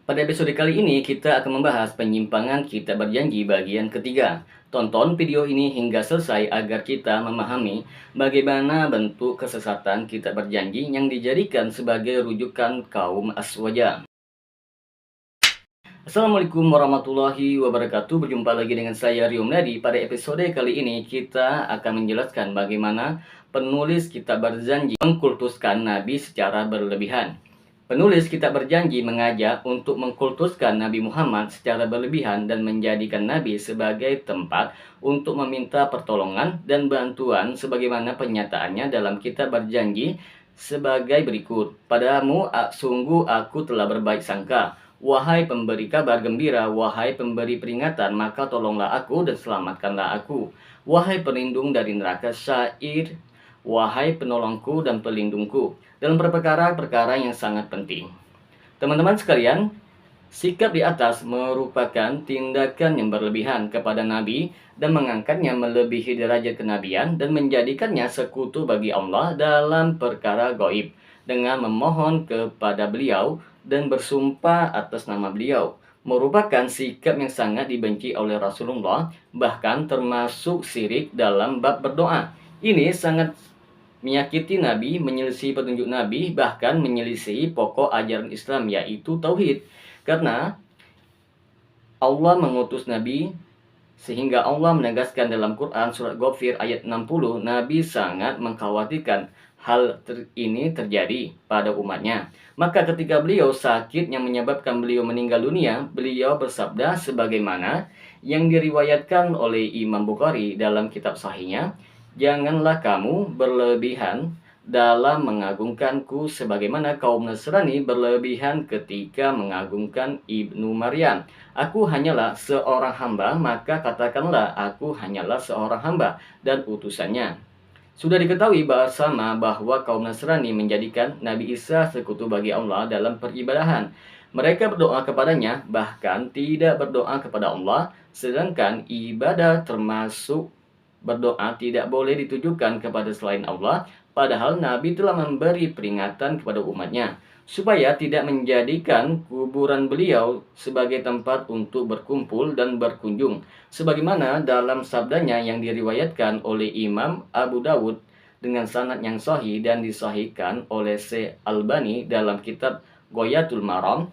Pada episode kali ini kita akan membahas penyimpangan kitab berjanji bagian ketiga. Tonton video ini hingga selesai agar kita memahami bagaimana bentuk kesesatan kitab berjanji yang dijadikan sebagai rujukan kaum Aswaja. Assalamualaikum warahmatullahi wabarakatuh. Berjumpa lagi dengan saya Rio Nadi. Pada episode kali ini kita akan menjelaskan bagaimana penulis kitab berjanji mengkultuskan Nabi secara berlebihan. Penulis kitab berjanji mengajak untuk mengkultuskan Nabi Muhammad secara berlebihan dan menjadikan Nabi sebagai tempat untuk meminta pertolongan dan bantuan sebagaimana penyataannya dalam kitab berjanji sebagai berikut. Padamu sungguh aku telah berbaik sangka. Wahai pemberi kabar gembira, wahai pemberi peringatan, maka tolonglah aku dan selamatkanlah aku. Wahai pelindung dari neraka syair, wahai penolongku dan pelindungku dalam perkara-perkara yang sangat penting. Teman-teman sekalian, sikap di atas merupakan tindakan yang berlebihan kepada Nabi dan mengangkatnya melebihi derajat kenabian dan menjadikannya sekutu bagi Allah dalam perkara gaib dengan memohon kepada beliau dan bersumpah atas nama beliau. Merupakan sikap yang sangat dibenci oleh Rasulullah, bahkan termasuk syirik dalam bab berdoa. Ini sangat menyakiti Nabi, menyelisih petunjuk Nabi, bahkan menyelisih pokok ajaran Islam, yaitu tauhid. Karena Allah mengutus Nabi, sehingga Allah menegaskan dalam Quran surat Ghafir ayat 60, Nabi sangat mengkhawatirkan hal ini terjadi pada umatnya. Maka ketika beliau sakit yang menyebabkan beliau meninggal dunia, beliau bersabda sebagaimana yang diriwayatkan oleh Imam Bukhari dalam kitab sahihnya, janganlah kamu berlebihan dalam mengagungkanku sebagaimana kaum Nasrani berlebihan ketika mengagungkan Ibnu Maryam. Aku hanyalah seorang hamba, maka katakanlah aku hanyalah seorang hamba dan utusannya. Sudah diketahui bersama bahwa kaum Nasrani menjadikan Nabi Isa sekutu bagi Allah dalam peribadahan. Mereka berdoa kepadanya, bahkan tidak berdoa kepada Allah, sedangkan ibadah termasuk berdoa tidak boleh ditujukan kepada selain Allah, padahal Nabi telah memberi peringatan kepada umatnya supaya tidak menjadikan kuburan beliau sebagai tempat untuk berkumpul dan berkunjung, sebagaimana dalam sabdanya yang diriwayatkan oleh Imam Abu Dawud dengan sanad yang sahih dan disahihkan oleh Syekh Albani dalam kitab Ghayatul Maram.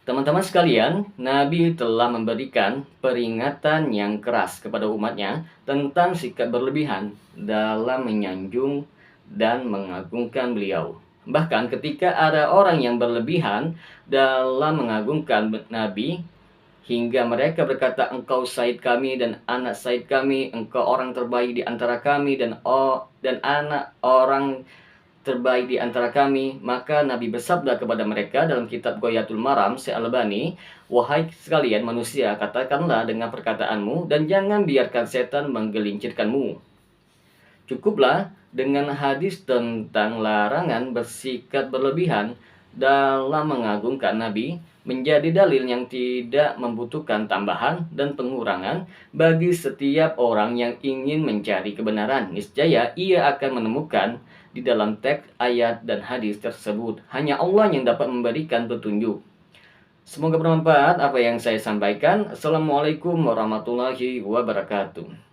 Teman-teman sekalian, Nabi telah memberikan peringatan yang keras kepada umatnya tentang sikap berlebihan dalam menyanjung dan mengagungkan beliau. Bahkan ketika ada orang yang berlebihan dalam mengagungkan Nabi, hingga mereka berkata, engkau said kami dan anak said kami, engkau orang terbaik di antara kami dan anak orang terbaik di antara kami, maka Nabi bersabda kepada mereka dalam kitab Ghayatul Maram Syekh Albani, wahai sekalian manusia, katakanlah dengan perkataanmu dan jangan biarkan setan menggelincirkanmu. Cukuplah dengan hadis tentang larangan bersikap berlebihan dalam mengagungkan Nabi menjadi dalil yang tidak membutuhkan tambahan dan pengurangan bagi setiap orang yang ingin mencari kebenaran. Niscaya ia akan menemukan di dalam teks ayat dan hadis tersebut. Hanya Allah yang dapat memberikan petunjuk. Semoga bermanfaat apa yang saya sampaikan. Assalamualaikum warahmatullahi wabarakatuh.